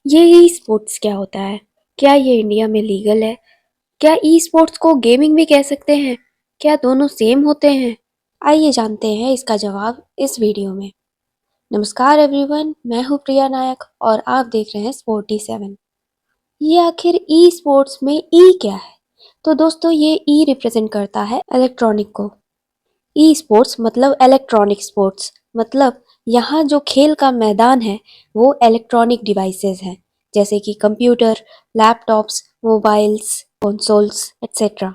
ये e sports क्या होता है? क्या ये इंडिया में लीगल है? क्या ई स्पोर्ट्स को गेमिंग भी कह सकते हैं? क्या दोनों सेम होते हैं? आइए जानते हैं इसका जवाब इस वीडियो में। नमस्कार एवरीवन, मैं हूँ प्रिया नायक और आप देख रहे हैं स्पोर्टी 7। ये आखिर ई स्पोर्ट्स में ई क्या है? तो दोस्तों ये ई रिप्रेजेंट करता है इलेक्ट्रॉनिक को। ई स्पोर्ट्स मतलब इलेक्ट्रॉनिक स्पोर्ट्स, मतलब यहाँ जो खेल का मैदान है वो इलेक्ट्रॉनिक डिवाइसेस हैं, जैसे कि computer, laptops, mobiles, consoles etcetera.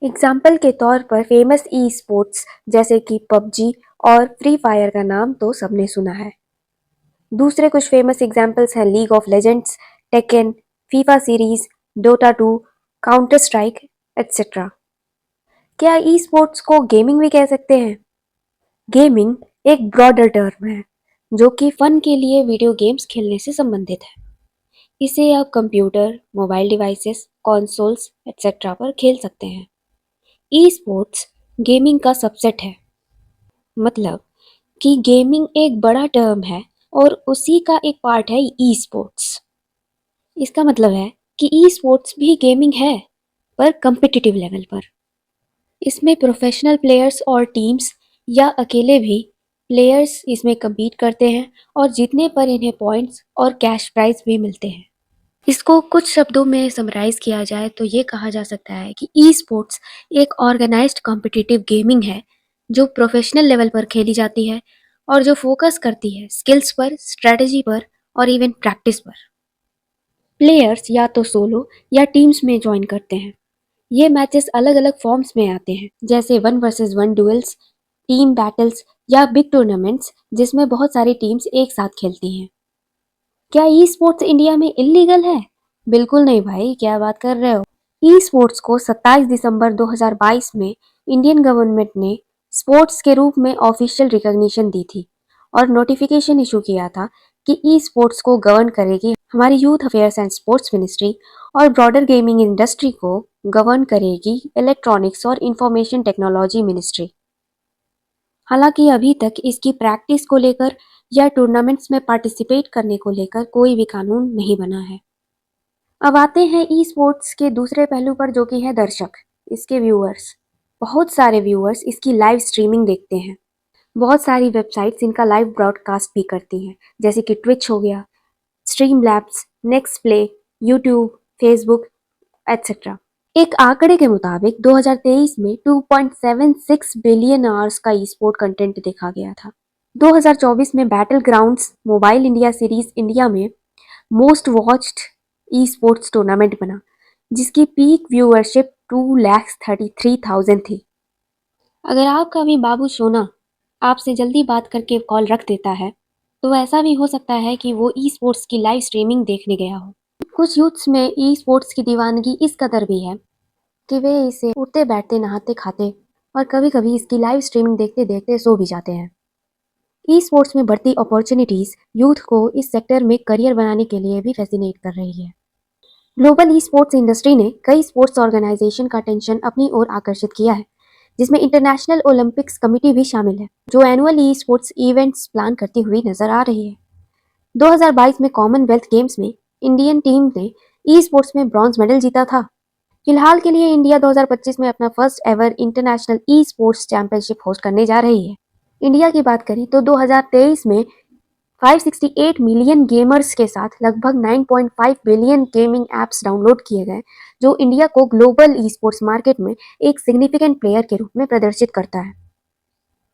Example के तौर पर फेमस ई स्पोर्ट्स जैसे कि पबजी और फ्री फायर का नाम तो सबने सुना है। दूसरे कुछ फेमस एग्जाम्पल्स हैं league of legends, Tekken, FIFA series, Dota 2, counter strike etcetera. क्या ई स्पोर्ट्स को गेमिंग भी कह सकते हैं? गेमिंग एक ब्रॉडर टर्म है जो कि फन के लिए वीडियो गेम्स खेलने से संबंधित है। इसे आप computer, mobile devices, consoles etcetera पर खेल सकते हैं। ई स्पोर्ट्स गेमिंग का सबसेट है, मतलब कि गेमिंग एक बड़ा टर्म है और उसी का एक पार्ट है ई स्पोर्ट्स। इसका मतलब है कि ई स्पोर्ट्स भी गेमिंग है, पर कम्पिटिटिव लेवल पर। इसमें प्रोफेशनल प्लेयर्स और टीम्स या अकेले भी प्लेयर्स इसमें कम्पीट करते हैं और जीतने पर इन्हें पॉइंट्स और कैश प्राइज भी मिलते हैं। इसको कुछ शब्दों में समराइज किया जाए तो ये कहा जा सकता है कि ई स्पोर्ट्स एक ऑर्गेनाइज्ड कॉम्पिटिटिव गेमिंग है जो प्रोफेशनल लेवल पर खेली जाती है और जो फोकस करती है स्किल्स पर, स्ट्रेटजी पर और इवन प्रैक्टिस पर। प्लेयर्स या तो सोलो या टीम्स में ज्वाइन करते हैं। ये मैचेस अलग अलग फॉर्म्स में आते हैं, जैसे 1 वर्सेस 1 डुएल्स, टीम बैटल्स या बिग टूर्नामेंट्स जिसमें बहुत सारी टीम्स एक साथ खेलती हैं। क्या ई स्पोर्ट्स इंडिया में इलीगल है? बिल्कुल नहीं भाई, क्या बात कर रहे हो। ई स्पोर्ट्स को 27 दिसंबर 2022 में इंडियन गवर्नमेंट ने स्पोर्ट्स के रूप में ऑफिशियल रिकॉग्निशन दी थी और नोटिफिकेशन इशू किया था कि ई स्पोर्ट्स को गवर्न करेगी हमारी youth affairs and sports ministry और ब्रॉडर गेमिंग इंडस्ट्री को गवर्न करेगी इलेक्ट्रॉनिक्स और इंफॉर्मेशन टेक्नोलॉजी मिनिस्ट्री। हालांकि अभी तक इसकी प्रैक्टिस को लेकर या टूर्नामेंट्स में पार्टिसिपेट करने को लेकर कोई भी कानून नहीं बना है। अब आते हैं ई स्पोर्ट्स के दूसरे पहलू पर जो कि है दर्शक, इसके व्यूअर्स। बहुत सारे व्यूअर्स इसकी लाइव स्ट्रीमिंग देखते हैं। बहुत सारी वेबसाइट्स इनका लाइव ब्रॉडकास्ट भी करती हैं, जैसे कि ट्विच हो गया, stream labs, next play, YouTube, Facebook etcetera. एक आंकड़े के मुताबिक 2023 में 2.76 बिलियन आवर्स का ई स्पोर्ट कंटेंट देखा गया था। 2024 में Battlegrounds Mobile India Series India में most watched esports tournament बना, जिसकी पीक व्यूअरशिप 2,33,000 थी। अगर आपका भी बाबू सोना आपसे जल्दी बात करके कॉल रख देता है, तो ऐसा भी हो सकता है कि वो ई स्पोर्ट्स की लाइव स्ट्रीमिंग देखने गया हो। कुछ यूथ्स में ई स्पोर्ट्स की दीवानगी इस कदर भी है कि वे इसे उठते बैठते नहाते खाते और कभी कभी इसकी लाइव स्ट्रीमिंग देखते देखते सो भी जाते हैं। ई स्पोर्ट्स में बढ़ती अपॉर्चुनिटीज यूथ को इस सेक्टर में करियर बनाने के लिए भी फैसिनेट कर रही है। ग्लोबल ई स्पोर्ट्स इंडस्ट्री ने कई स्पोर्ट्स ऑर्गेनाइजेशन का अटेंशन अपनी ओर आकर्षित किया है, जिसमें इंटरनेशनल ओलंपिक्स कमेटी भी शामिल है, जो annual e sports events plan करती हुई नजर आ रही है। 2022 में कॉमनवेल्थ गेम्स में इंडियन टीम ने ई स्पोर्ट्स में ब्रॉन्ज मेडल जीता था। फिलहाल के लिए इंडिया 2025 में अपना first ever international e sports championship host करने जा रही है। इंडिया की बात करें तो 2023 में 568 मिलियन गेमर्स के साथ लगभग 9.5 बिलियन गेमिंग ऐप्स डाउनलोड किए गए, जो इंडिया को ग्लोबल ई स्पोर्ट्स मार्केट में एक सिग्निफिकेंट प्लेयर के रूप में प्रदर्शित करता है।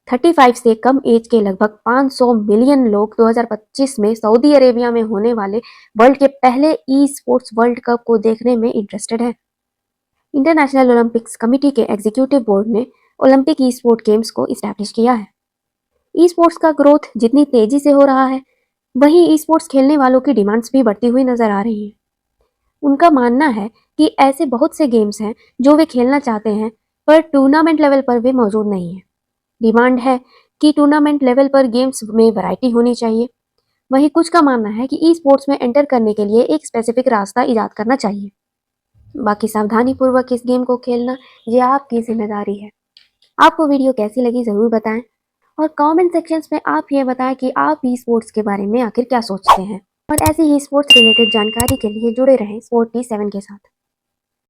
35 से कम एज के लगभग 500 मिलियन लोग 2025 में सऊदी अरेबिया में होने वाले वर्ल्ड के पहले ई स्पोर्ट्स वर्ल्ड कप को देखने में इंटरेस्टेड है। इंटरनेशनल ओलंपिक्स कमेटी के एग्जीक्यूटिव बोर्ड ने ओलंपिक ई स्पोर्ट गेम्स को इस्टेब्लिश किया है। ई स्पोर्ट्स का ग्रोथ जितनी तेजी से हो रहा है, वहीं ई स्पोर्ट्स खेलने वालों की डिमांड्स भी बढ़ती हुई नजर आ रही है। उनका मानना है कि ऐसे बहुत से गेम्स हैं जो वे खेलना चाहते हैं, पर टूर्नामेंट लेवल पर वे मौजूद नहीं है। डिमांड है कि टूर्नामेंट लेवल पर गेम्स में वैरायटी होनी चाहिए। वहीं कुछ का मानना है कि ई स्पोर्ट्स में एंटर करने के लिए एक स्पेसिफिक रास्ता इजाद करना चाहिए। बाकी सावधानी पूर्वक इस गेम को खेलना ये आपकी जिम्मेदारी है। आपको वीडियो कैसी लगी ज़रूर बताएं और कमेंट सेक्शंस में आप ये बताएं कि आप ई स्पोर्ट्स के बारे में आखिर क्या सोचते हैं। और ऐसी ही स्पोर्ट्स रिलेटेड जानकारी के लिए जुड़े रहें स्पोर्टी 7 के साथ।